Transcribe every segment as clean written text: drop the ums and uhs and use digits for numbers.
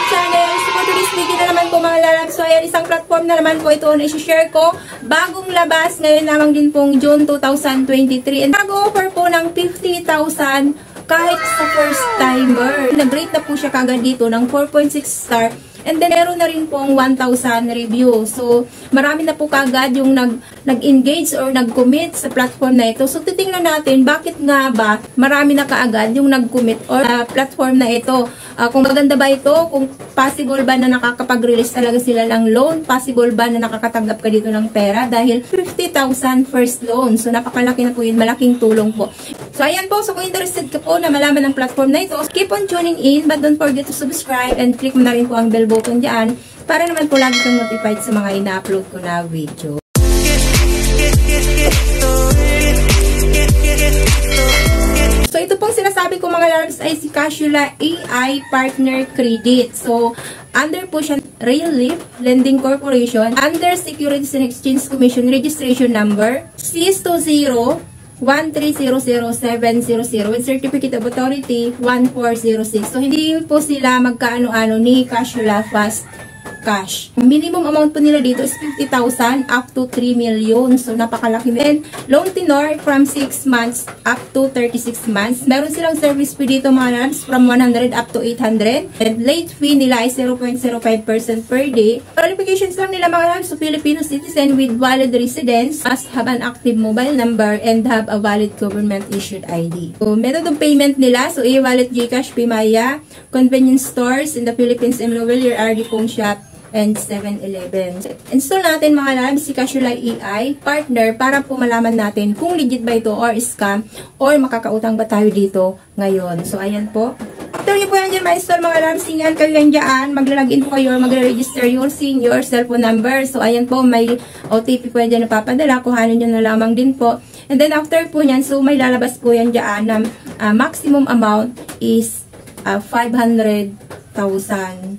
channel. So for today's video na naman po mga lalab. So ayan, isang platform na naman po ito na isi-share ko. Bagong labas ngayon lamang din pong June 2023. And nag-offer po ng 50,000 kahit sa first timer. Nag-rate na po siya kagad dito ng 4.6 star. And then, meron na rin pong 1,000 review. So, marami na po kagad yung nag-engage or nag-commit sa platform na ito. So, titingnan natin, bakit nga ba marami na kaagad yung nag-commit or platform na ito. Kung maganda ba ito, kung possible ba na nakakapag-release talaga sila ng loan, possible ba na nakakatanggap ka dito ng pera dahil 50,000 first loan. So, napakalaki na po yun, malaking tulong po. So, ayan po. So, kung interested ka po na malaman ng platform na ito, keep on tuning in, but don't forget to subscribe and click mo na rin po ang bell button dyan para naman po lagi kang notified sa mga ina-upload ko na video. So, ito pong sinasabi ko mga lalabs ay si Cashula AI Partner Credit. So, under po siya Real Leaf Lending Corporation, under Securities and Exchange Commission Registration Number CS20 1300700 with Certificate of Authority 1406. So, hindi po sila magkaano-ano ni Cashula Fast Cash. Minimum amount po nila dito is 50,000 up to 3 million. So, napakalaki. And loan tenor from 6 months up to 36 months. Meron silang service fee dito mga lalabs from 100 up to 800. And late fee nila is 0.05% per day. Qualifications lang nila mga lalabs. So, Filipino citizen with valid residence must have an active mobile number and have a valid government issued ID. So, method of payment nila. So, e-wallet, GCash, Paymaya, convenience stores in the Philippines, MLOL, your RD phone shop, and 7-Eleven. Install natin mga lalabs si Cashula AI Partner para po malaman natin kung legit ba ito or scam or makakautang ba tayo dito ngayon. So, ayan po. After nyo po yan dyan ma-install mga lalabs, tingnan kayo yan dyan. Maglalagin po kayo or magre-register your SIM, your cellphone number. So, ayan po, may OTP po yan dyan napapadala. Kuhanin nyo na lamang din po. And then, after po yan, so may lalabas po yan dyan na maximum amount is 500,000.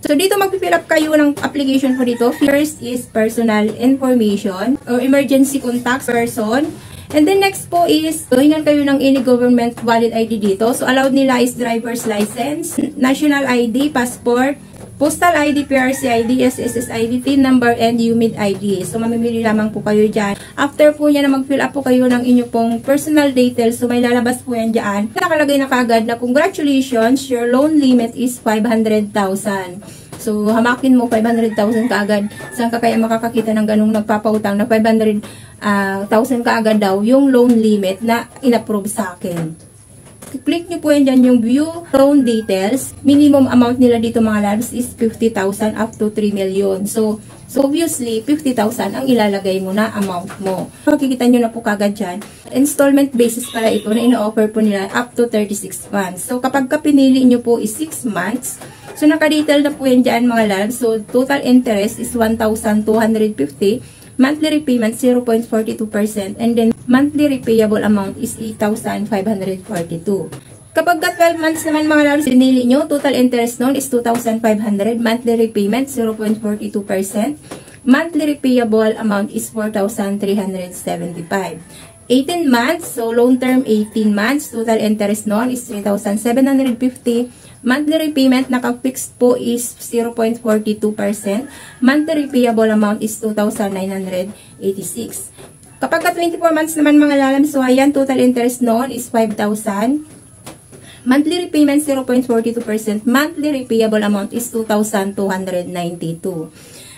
So, dito mag-fill up kayo ng application po dito. First is personal information or emergency contact person. And then next po is, hingan kayo ng any government valid ID dito. So, allowed nila is driver's license, national ID, passport, postal ID, PRC ID, SSS ID, PIN number, and UMID ID. So, mamimili lamang po kayo dyan. After po niya na mag-fill up po kayo ng inyo pong personal details, so may lalabas po yan dyan. Nakalagay na kagad na congratulations, your loan limit is 500,000. So, hamakin mo 500,000 kaagad. Saan ka kaya makakakita ng ganung nagpapautang na 500,000 kaagad daw yung loan limit na in-approve sa akin. Click nyo po yan dyan yung view loan details. Minimum amount nila dito mga labs is 50,000 up to 3 million. So obviously, 50,000 ang ilalagay mo na amount mo. Makikita nyo na po kagad dyan. Installment basis pala ito na ina-offer po nila up to 36 months. So kapag pinili nyo po is 6 months, so naka-detail na po yan dyan mga labs. So total interest is 1,250. Monthly repayment 0.42% and then monthly repayable amount is 8,542. Kapag 12 months naman mga lalabs, pinili nyo, total interest noon is 2,500, monthly repayment 0.42%, monthly repayable amount is 4,375. 18 months, so loan term 18 months, total interest noon is 3,750, monthly repayment naka-fixed po is 0.42%, monthly repayable amount is 2,986. Kapag 24 months naman mga lalam, so ayan, total interest noon is 5,000, monthly repayment 0.42%, monthly repayable amount is 2,292.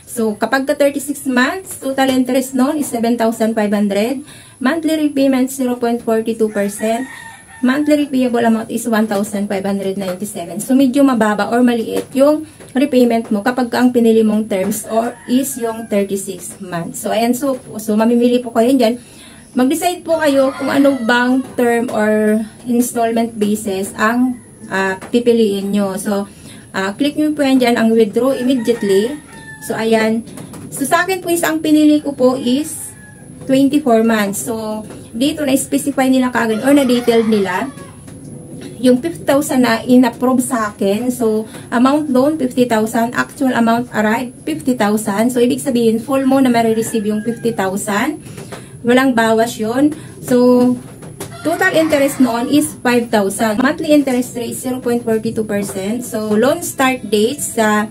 So, kapag 36 months, total interest noon is 7,500. Monthly repayment 0.42%. Monthly repayable amount is 1,597. So, medyo mababa or maliit yung repayment mo kapag ang pinili mong terms or is yung 36 months. So, ayan. So mamimili po kayo dyan. Mag-decide po kayo kung ano bang term or installment basis ang pipiliin nyo. So, click nyo po yan dyan ang withdraw immediately. So, ayan. So, sa akin po is, ang pinili ko po is 24 months. So, dito na-specify nila kagad or na-detailed nila yung 50,000 na in-approve sa akin. So, amount loan, 50,000. Actual amount arrived, 50,000. So, ibig sabihin, full mo na ma-receive yung 50,000. Walang bawas yun. So, Total interest noon is 5,000. Monthly interest rate 0.42%. So, loan start dates sa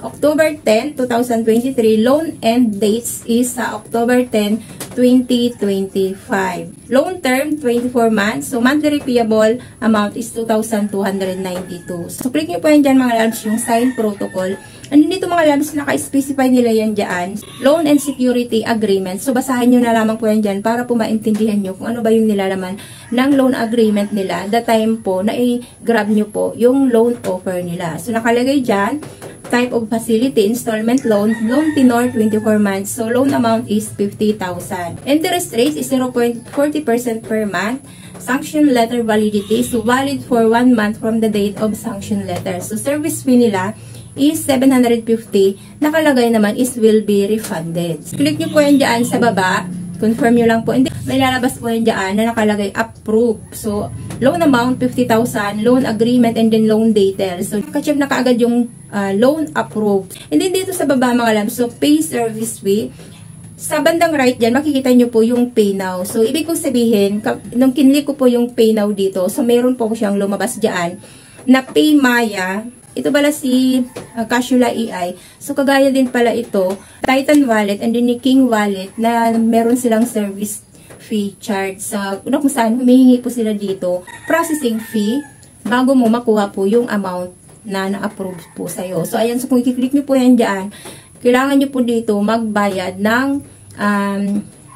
October 10, 2023. Loan end dates is sa October 10, 2025. Loan term, 24 months. So, monthly repayable amount is 2,292. So, click nyo po yan dyan mga loves, yung sign protocol. And dito mga loves, naka-specify nila yan dyan. Loan and security agreement. So, basahin nyo na lamang po yan dyan para po maintindihan nyo kung ano ba yung nilalaman ng loan agreement nila. The time po na i-grab nyo po yung loan offer nila. So, nakalagay dyan, type of facility, installment loan, loan tenor 24 months. So, loan amount is 50,000. Interest rate is 0.40% per month. Sanction letter validity, so valid for 1 month from the date of sanction letter. So, service fee nila is 750. Nakalagay naman is will be refunded. Click nyo po yan dyan sa baba. Confirm nyo lang po. Hindi, may lalabas po yan dyan na nakalagay approve. So, loan amount 50,000, loan agreement, and then loan details. So, ka-check na kaagad yung loan approved. And then dito sa baba mga labs, so pay service fee. Sa bandang right dyan, makikita nyo po yung pay now. So, ibig kong sabihin, nung kinlik ko po yung pay now dito, so meron po siyang lumabas dyan na pay Maya. Ito pala si Cashula AI. So, kagaya din pala ito, Titan Wallet and then King Wallet na meron silang service fee charge. Sa kung saan humihingi po sila dito, processing fee, bago mo makuha po yung amount na na-approve po sa'yo. So, ayan. So, kung i-click nyo po yan dyan, kailangan nyo po dito magbayad ng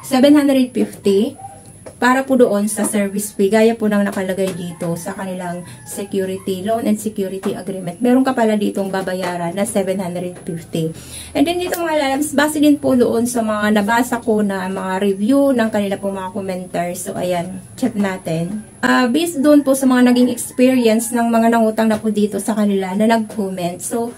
750 para po doon sa service fee, gaya po nang nakalagay dito sa kanilang security, loan and security agreement. Meron ka pala ditong babayaran na 750. And then dito mga lalabs, base din po doon sa mga nabasa ko na mga review ng kanila po mga commenters. So, ayan, check natin. Based doon po sa mga naging experience ng mga nangutang na po dito sa kanila na nag-comment. So,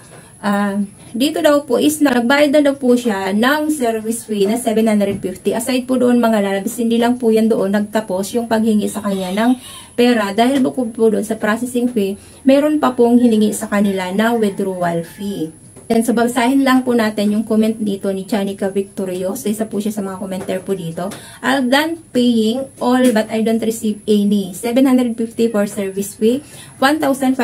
dito daw po is nagbayad na daw po siya ng service fee na 750. Aside po doon mga lalabs, hindi lang po yan doon nagtapos yung paghingi sa kanya ng pera. Dahil bukod po doon sa processing fee, meron pa pong hiningi sa kanila na withdrawal fee. And so, basahin lang po natin yung comment dito ni Chanika Victorio. So, isa po siya sa mga commenter po dito. I've done paying all but I don't receive any. 750 for service fee, 1,500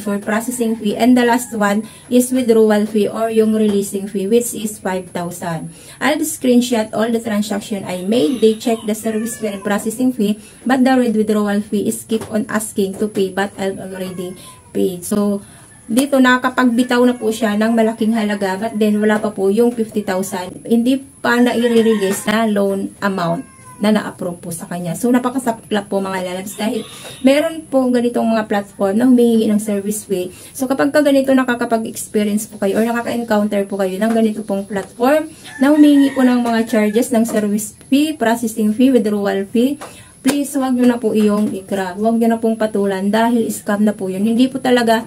for processing fee, and the last one is withdrawal fee or yung releasing fee, which is 5,000. I'll screenshot all the transaction I made. They check the service fee and processing fee, but the withdrawal fee is keep on asking to pay, but I've already paid. So, dito nakapagbitaw na po siya ng malaking halaga, but then wala pa po yung 50,000. Hindi pa na i-release na loan amount na na-approve po sa kanya. So, napakasaklap po mga lalabs dahil meron po ganitong mga platform na humihingi ng service fee. So, kapag ka ganito nakakapag-experience po kayo or nakaka-encounter po kayo ng ganito pong platform na humihingi po ng mga charges ng service fee, processing fee, withdrawal fee, please, huwag nyo na po iyong i-grab. Huwag nyo na pong patulan dahil scam na po yun. Hindi po talaga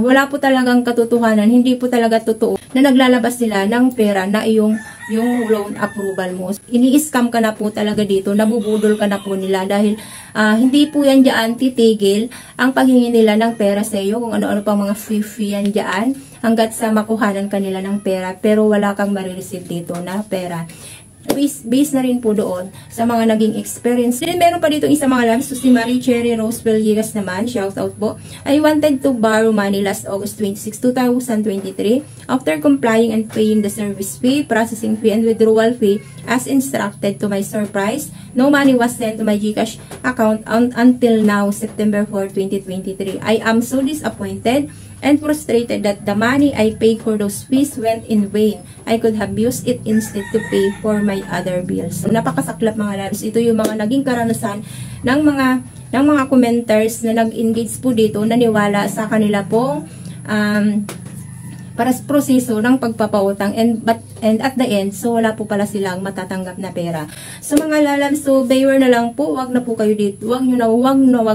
wala po talagang katotohanan, hindi po talaga totoo na naglalabas sila ng pera na yung loan approval mo. Ini-scam ka na po talaga dito, nabubudol ka na po nila dahil hindi po yan dyan titigil ang paghingi nila ng pera sa iyo, kung ano-ano pang mga fee yan dyan hanggat sa makuhanan kanila ng pera, pero wala kang marireceive dito na pera. Based na rin po doon sa mga naging experience. Then, meron pa dito isa mga labs. So, si Marie Cherry Rose Villegas naman, shout out po. I wanted to borrow money last August 26, 2023. After complying and paying the service fee, processing fee, and withdrawal fee as instructed, to my surprise, no money was sent to my GCash account until now, September 4, 2023. I am so disappointed and frustrated that the money I paid for those fees went in vain. I could have used it instead to pay for my other bills. So, napakasaklap mga labs. Ito yung mga naging karanasan ng mga commenters na nag-engage po dito, naniwala sa kanila pong para sa proseso ng pagpapautang and at the end, so wala po pala silang matatanggap na pera. So mga lalabs, so beware na lang po, wag na po kayo dito, wag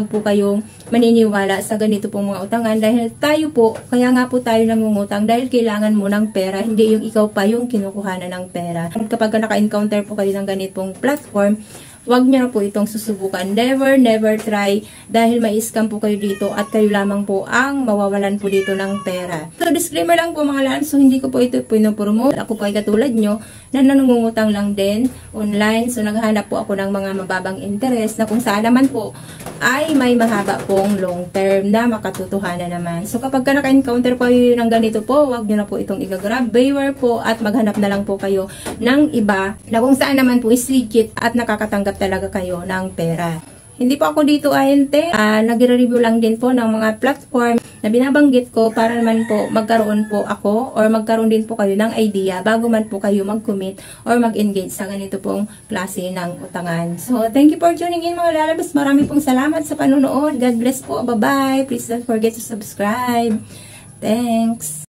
po kayong maniniwala sa ganito pong mga utangan dahil tayo po, kaya nga po tayo nangungutang dahil kailangan mo ng pera, hindi yung ikaw pa yung kinukuhanan ng pera. Kapag naka-encounter po kayo ng ganitong platform, wag nyo na po itong susubukan. Never try dahil may scam po kayo dito at kayo lamang po ang mawawalan po dito ng pera. So, disclaimer lang po mga lan, so hindi ko po ito pinopromote. Ako po ay katulad nyo na nanungutang lang din online. So, naghahanap po ako ng mga mababang interest na kung saan naman po ay may mahaba pong long term na makatutuhanan naman. So, kapag ka naka-encounter po kayo ng ganito po, wag nyo na po itong i-grab. Beware po at maghanap na lang po kayo ng iba na kung saan naman po is legit at nakakatanggap talaga kayo ng pera. Hindi po ako dito ahente, nagre-review lang din po ng mga platform na binabanggit ko para naman po magkaroon po ako or magkaroon din po kayo ng idea bago man po kayo mag-commit or mag-engage sa ganito pong klase ng utangan. So, thank you for tuning in mga lalabas. Marami pong salamat sa panonood. God bless po. Bye-bye. Please don't forget to subscribe. Thanks.